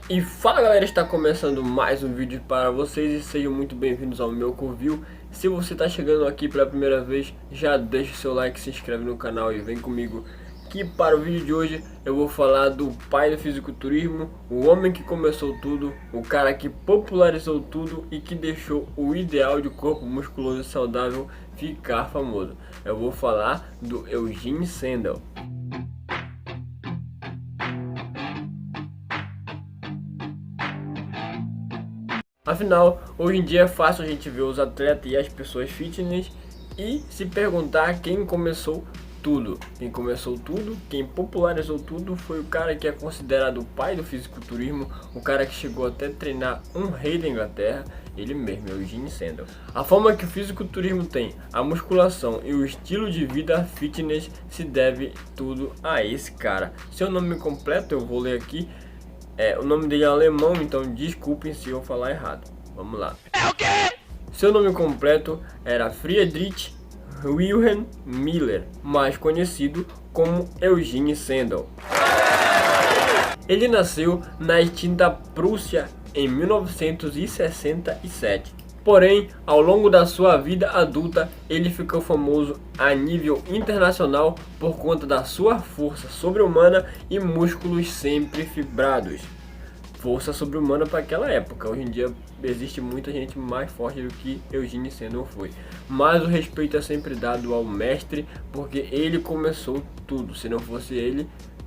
E fala galera, está começando mais um vídeo para vocês e sejam muito bem-vindos ao meu Covil. Se você está chegando aqui pela primeira vez, já deixa o seu like, se inscreve no canal e vem comigo que para o vídeo de hoje eu vou falar do pai do fisiculturismo, o homem que começou tudo, o cara que popularizou tudo e que deixou o ideal de corpo musculoso e saudável ficar famoso. Eu vou falar do Eugene Sandel. Afinal, hoje em dia é fácil a gente ver os atletas e as pessoas fitness e se perguntar quem começou tudo. Quem começou tudo, quem popularizou tudo foi o cara que é considerado o pai do fisiculturismo, o cara que chegou até treinar um rei da Inglaterra, ele mesmo, Eugene Sandel. A forma que o fisiculturismo tem, a musculação e o estilo de vida fitness se deve tudo a esse cara. Seu nome completo eu vou ler aqui. O nome dele é alemão, então desculpem se eu falar errado. Vamos lá. É o quê? Seu nome completo era Friedrich Wilhelm Miller, mais conhecido como Eugene Sandel. Ele nasceu na extinta Prússia em 1967. Porém, ao longo da sua vida adulta, ele ficou famoso a nível internacional por conta da sua força sobre-humana e músculos sempre fibrados. Força sobre-humana para aquela época. Hoje em dia existe muita gente mais forte do que Eugene Sandel foi. Mas o respeito é sempre dado ao mestre, porque ele começou tudo. Se não fosse ele,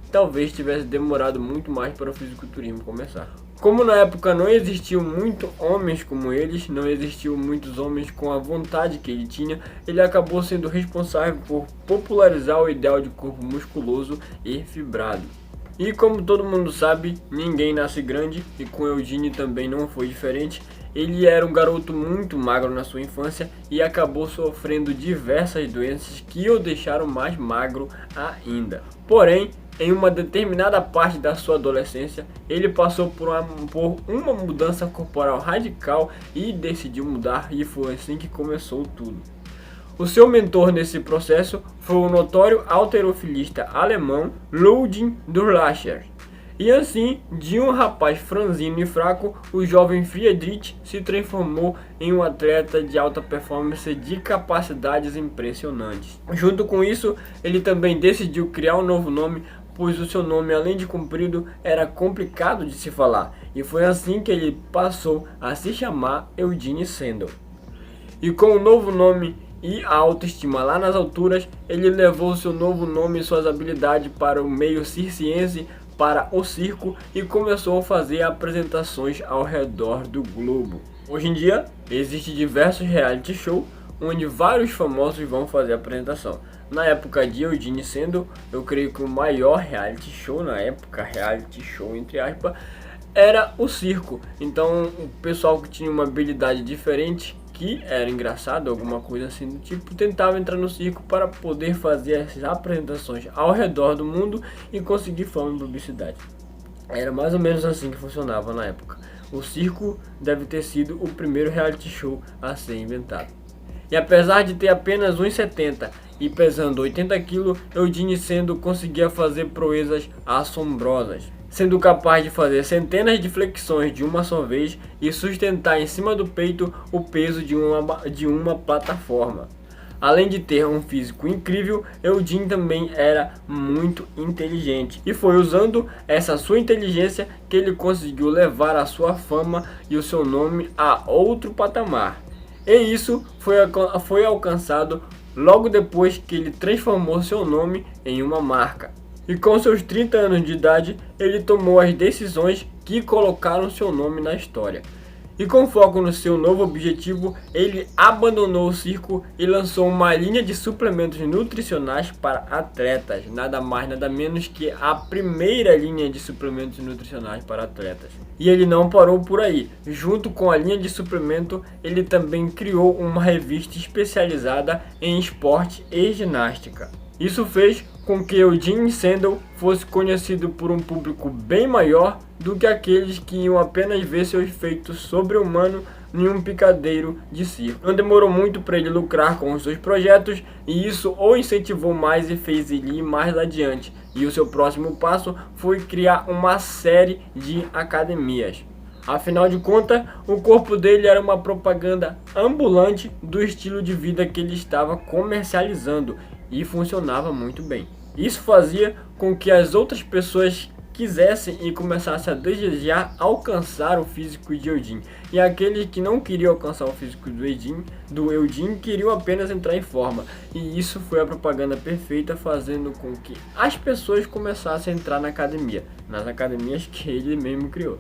talvez tivesse demorado muito mais para o fisiculturismo começar. Como na época não existiam muitos homens como eles, não existiam muitos homens com a vontade que ele tinha, ele acabou sendo responsável por popularizar o ideal de corpo musculoso e fibrado. E como todo mundo sabe, ninguém nasce grande, e com Eugene também não foi diferente. Ele era um garoto muito magro na sua infância e acabou sofrendo diversas doenças que o deixaram mais magro ainda. Porém, em uma determinada parte da sua adolescência, ele passou por uma mudança corporal radical e decidiu mudar, e foi assim que começou tudo. O seu mentor nesse processo foi o notório halterofilista alemão Ludwig Durlacher. E assim, de um rapaz franzino e fraco, o jovem Friedrich se transformou em um atleta de alta performance de capacidades impressionantes. Junto com isso, ele também decidiu criar um novo nome, pois o seu nome, além de comprido, era complicado de se falar. E foi assim que ele passou a se chamar Eugene Sandel. E com o novo nome e a autoestima lá nas alturas, ele levou seu novo nome e suas habilidades para o meio circense, para o circo, e começou a fazer apresentações ao redor do globo. Hoje em dia, existem diversos reality shows onde vários famosos vão fazer apresentação. Na época de Eugene Sandel, eu creio que o maior reality show na época, reality show entre aspas, era o circo. Então o pessoal que tinha uma habilidade diferente, que era engraçado, alguma coisa assim do tipo, tentava entrar no circo para poder fazer essas apresentações ao redor do mundo e conseguir fama e publicidade. Era mais ou menos assim que funcionava na época. O circo deve ter sido o primeiro reality show a ser inventado. E apesar de ter apenas 1,70 e pesando 80 kg, Eugene Sandel conseguia fazer proezas assombrosas, sendo capaz de fazer centenas de flexões de uma só vez e sustentar em cima do peito o peso de uma plataforma. Além de ter um físico incrível, Eugene também era muito inteligente, e foi usando essa sua inteligência que ele conseguiu levar a sua fama e o seu nome a outro patamar. E isso foi alcançado logo depois que ele transformou seu nome em uma marca. E com seus 30 anos de idade, ele tomou as decisões que colocaram seu nome na história. E com foco no seu novo objetivo, ele abandonou o circo e lançou uma linha de suplementos nutricionais para atletas. Nada mais, nada menos que a primeira linha de suplementos nutricionais para atletas. E ele não parou por aí. Junto com a linha de suplemento, ele também criou uma revista especializada em esporte e ginástica. Isso fez com que Eugene Sandel fosse conhecido por um público bem maior do que aqueles que iam apenas ver seus feitos sobre-humanos em um picadeiro de circo. Não demorou muito para ele lucrar com os seus projetos, e isso o incentivou mais e fez ele ir mais adiante, e o seu próximo passo foi criar uma série de academias. Afinal de contas, o corpo dele era uma propaganda ambulante do estilo de vida que ele estava comercializando e funcionava muito bem. Isso fazia com que as outras pessoas quisessem e começassem a desejar alcançar o físico de Eugene. E aqueles que não queriam alcançar o físico do Eugene queriam apenas entrar em forma. E isso foi a propaganda perfeita, fazendo com que as pessoas começassem a entrar na academia, nas academias que ele mesmo criou.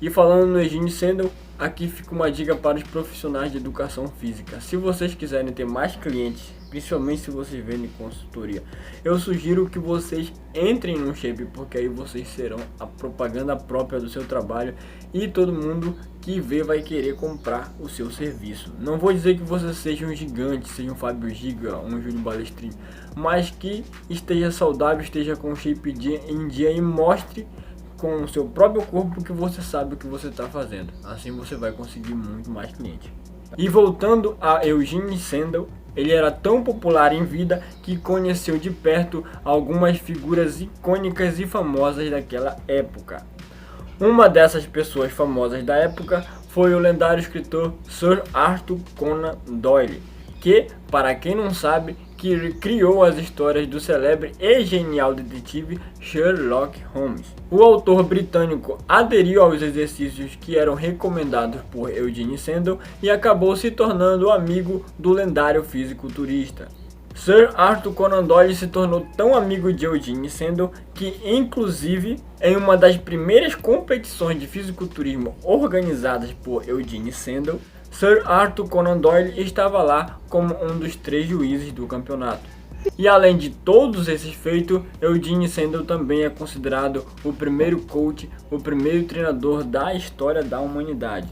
E falando no Eugene Sandel, aqui fica uma dica para os profissionais de educação física. Se vocês quiserem ter mais clientes, principalmente se vocês vendem consultoria, eu sugiro que vocês entrem no Shape, porque aí vocês serão a propaganda própria do seu trabalho e todo mundo que vê vai querer comprar o seu serviço. Não vou dizer que você seja um gigante, seja um Fábio Giga, um Júlio Balestrin, mas que esteja saudável, esteja com o shape em dia e mostre com o seu próprio corpo que você sabe o que você está fazendo. Assim você vai conseguir muito mais clientes. E voltando a Eugene Sandel, ele era tão popular em vida que conheceu de perto algumas figuras icônicas e famosas daquela época. Uma dessas pessoas famosas da época foi o lendário escritor Sir Arthur Conan Doyle, que, para quem não sabe, que criou as histórias do célebre e genial detetive Sherlock Holmes. O autor britânico aderiu aos exercícios que eram recomendados por Eugene Sandel e acabou se tornando amigo do lendário fisiculturista. Sir Arthur Conan Doyle se tornou tão amigo de Eugene Sandel que, inclusive, em uma das primeiras competições de fisiculturismo organizadas por Eugene Sandel, Sir Arthur Conan Doyle estava lá como um dos 3 juízes do campeonato. E além de todos esses feitos, Eugene Sandel também é considerado o primeiro coach, o primeiro treinador da história da humanidade.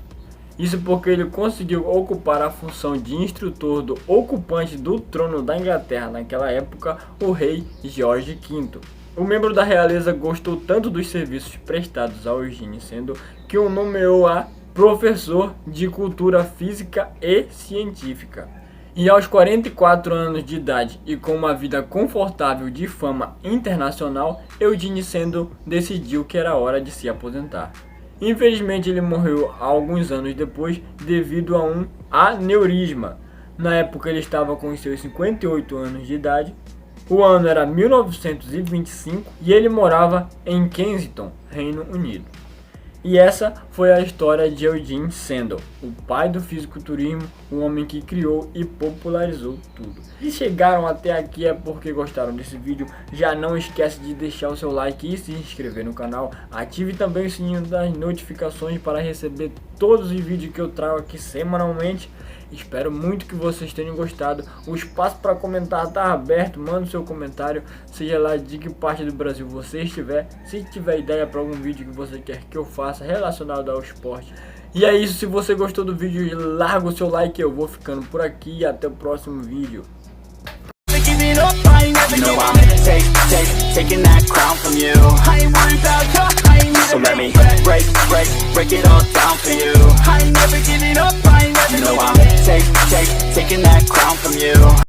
Isso porque ele conseguiu ocupar a função de instrutor do ocupante do trono da Inglaterra naquela época, o rei George V. O membro da realeza gostou tanto dos serviços prestados ao Eugene Sandel que o nomeou a professor de cultura física e científica. E aos 44 anos de idade e com uma vida confortável de fama internacional, Eugene Sandel decidiu que era hora de se aposentar. Infelizmente ele morreu alguns anos depois devido a um aneurisma. Na época ele estava com seus 58 anos de idade, o ano era 1925 e ele morava em Kensington, Reino Unido. E essa foi a história de Eugene Sandel, o pai do fisiculturismo, o homem que criou e popularizou tudo. Se chegaram até aqui é porque gostaram desse vídeo. Já não esquece de deixar o seu like e se inscrever no canal. Ative também o sininho das notificações para receber todos os vídeos que eu trago aqui semanalmente. Espero muito que vocês tenham gostado. O espaço para comentar está aberto. Manda o seu comentário, seja lá de que parte do Brasil você estiver. Se tiver ideia para algum vídeo que você quer que eu faça relacionado ao esporte. E é isso, se você gostou do vídeo, larga o seu like. Eu vou ficando por aqui e até o próximo vídeo. You know I'm taking that crown from you. I ain't worried about you. So let me break it all down for you. I ain't never giving up. I ain't never. You know I'm taking that crown from you.